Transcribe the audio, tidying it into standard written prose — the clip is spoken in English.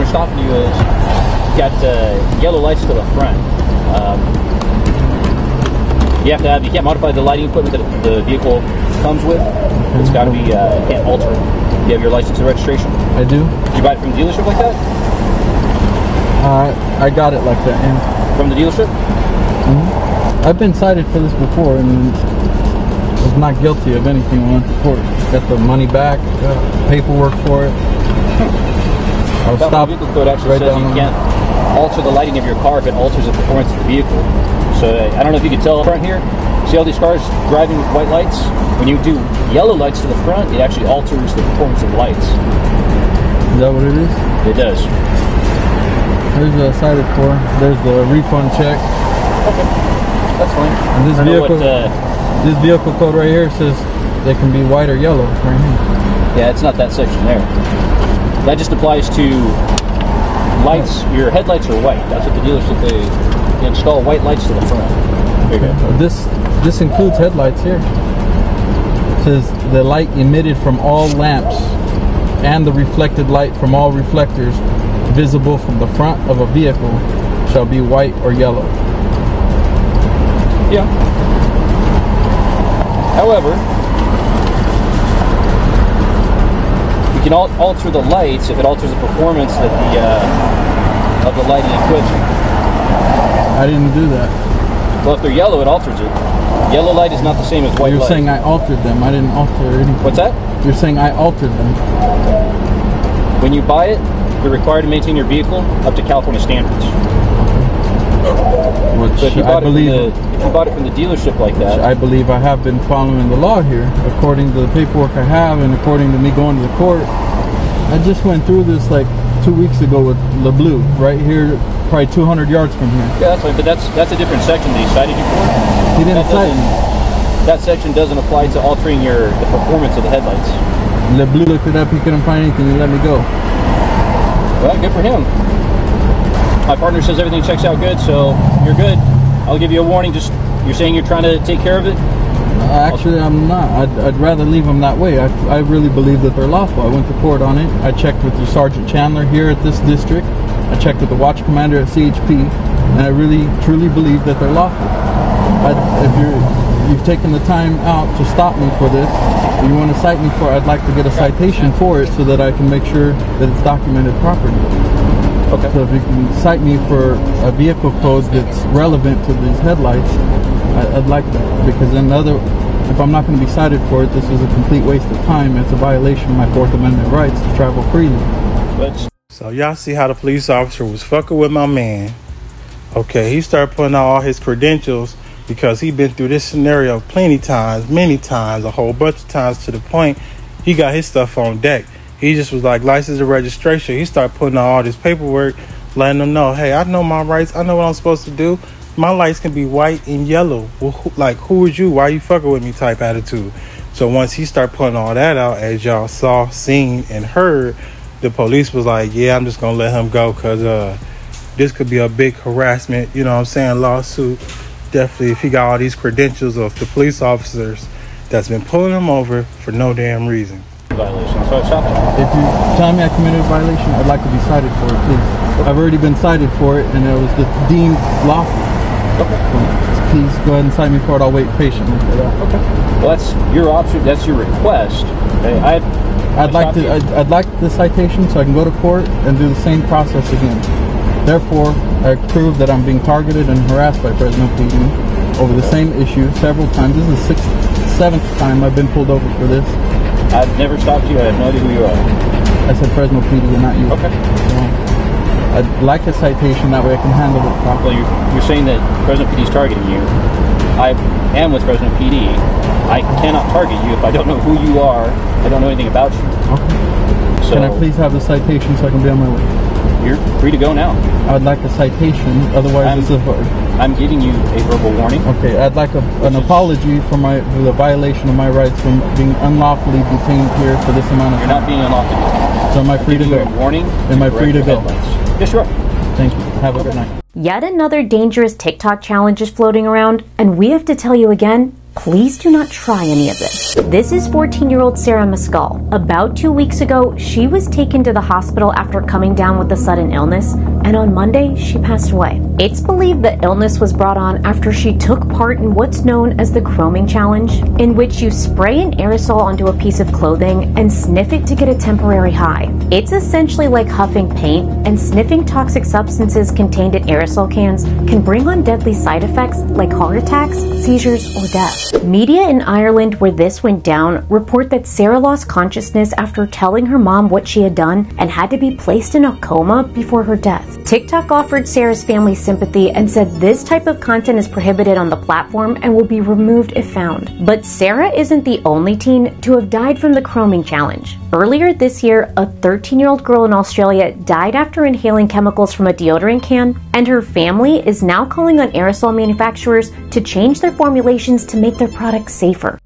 are stopping you is you've got yellow lights to the front. You can't modify the lighting equipment that the vehicle comes with. It's got to be, you can't alter it. You have your license and registration? I do. Did you buy it from the dealership like that? I got it like that, yeah. From the dealership? I've been cited for this before and was not guilty of anything when I went to court. Got the money back, paperwork for it. I was stopped. The vehicle code actually says you can't alter the lighting of your car if it alters the performance of the vehicle. So I don't know if you can tell up front here. See all these cars driving with white lights? When you do yellow lights to the front, it actually alters the performance of the lights. Is that what it is? It does. There's the cited for. There's the refund check. Okay, that's fine. And this vehicle code right here says they can be white or yellow right here. Yeah, it's not that section there. That just applies to lights. Your headlights are white. That's what the dealership, they install white lights to the front. Here you go. This includes headlights here. It says the light emitted from all lamps and the reflected light from all reflectors visible from the front of a vehicle shall be white or yellow. Yeah. However, you can alter the lights if it alters the performance of the lighting equipment. I didn't do that. Well, if they're yellow, it alters it. Yellow light is not the same as white light. You're saying I altered them. I didn't alter anything. What's that? You're saying I altered them. When you buy it, you're required to maintain your vehicle up to California standards. Which so if you bought it from the dealership like that, I believe I have been following the law here, according to the paperwork I have, and according to me going to the court. I just went through this like 2 weeks ago with LeBlue, right here, probably 200 yards from here. Yeah, that's fine, but that's a different section that he cited you for. He didn't cite me. That section doesn't apply to altering the performance of the headlights. LeBlue looked it up, he couldn't find anything, he let me go. Well, good for him. My partner says everything checks out good, so you're good. I'll give you a warning. Just you're saying you're trying to take care of it? Actually, I'm not. I'd rather leave them that way. I really believe that they're lawful. I went to court on it. I checked with the Sergeant Chandler here at this district. I checked with the watch commander at CHP, and I really, truly believe that they're lawful. If you've taken the time out to stop me for this, if you want to cite me for it, I'd like to get a citation for it so that I can make sure that it's documented properly. Okay. So if you can cite me for a vehicle code that's relevant to these headlights, I'd like that. Because then if I'm not going to be cited for it, this is a complete waste of time. It's a violation of my Fourth Amendment rights to travel freely. So y'all see how the police officer was fucking with my man. Okay, he started putting out all his credentials because he'd been through this scenario many times, a whole bunch of times, to the point he got his stuff on deck. He just was like, license and registration. He started putting out all this paperwork, letting them know, hey, I know my rights. I know what I'm supposed to do. My lights can be white and yellow. Well, who is you? Why you fucking with me type attitude. So once he started putting all that out, as y'all saw, seen, and heard, the police was like, yeah, I'm just going to let him go because this could be a big harassment, you know what I'm saying, lawsuit. Definitely, if he got all these credentials of the police officers that's been pulling him over for no damn reason. Violation. So I stopped you. If you tell me I committed a violation, I'd like to be cited for it, please. I've already been cited for it, and it was deemed lawful. Okay. So please go ahead and cite me for it. I'll wait patiently for that. Okay. Well, that's your option. That's your request. Okay. I'd like the citation so I can go to court and do the same process again. Therefore, I prove that I'm being targeted and harassed by Fresno PD over the same issue several times. This is the seventh time I've been pulled over for this. I've never stopped you. I have no idea who you are. I said Fresno PD and not you. Okay. So, I'd like a citation, that way I can handle it properly. Well, you're saying that Fresno PD is targeting you. I am with Fresno PD. I cannot target you if I don't know who you are. I don't know anything about you. Okay. So, can I please have the citation so I can be on my way? You're free to go now. I'd like a citation, otherwise I'm giving you a verbal warning. Okay, I'd like an apology for the violation of my rights from being unlawfully detained here for this amount of time. You're not being unlawfully detained. So am I free to go? A warning. Am I free to go? Yes, sure. Thank you. Have a good night. Yet another dangerous TikTok challenge is floating around, and we have to tell you again, Please do not try any of this. This is 14-year-old Sarah Mescal. About 2 weeks ago, she was taken to the hospital after coming down with a sudden illness, and on Monday, she passed away. It's believed the illness was brought on after she took part in what's known as the Chroming Challenge, in which you spray an aerosol onto a piece of clothing and sniff it to get a temporary high. It's essentially like huffing paint, and sniffing toxic substances contained in aerosol cans can bring on deadly side effects like heart attacks, seizures, or death. Media in Ireland where this went down report that Sarah lost consciousness after telling her mom what she had done and had to be placed in a coma before her death. TikTok offered Sarah's family sympathy and said this type of content is prohibited on the platform and will be removed if found. But Sarah isn't the only teen to have died from the Chroming Challenge. Earlier this year, a 13-year-old girl in Australia died after inhaling chemicals from a deodorant can, and her family is now calling on aerosol manufacturers to change their formulations to make their products safer.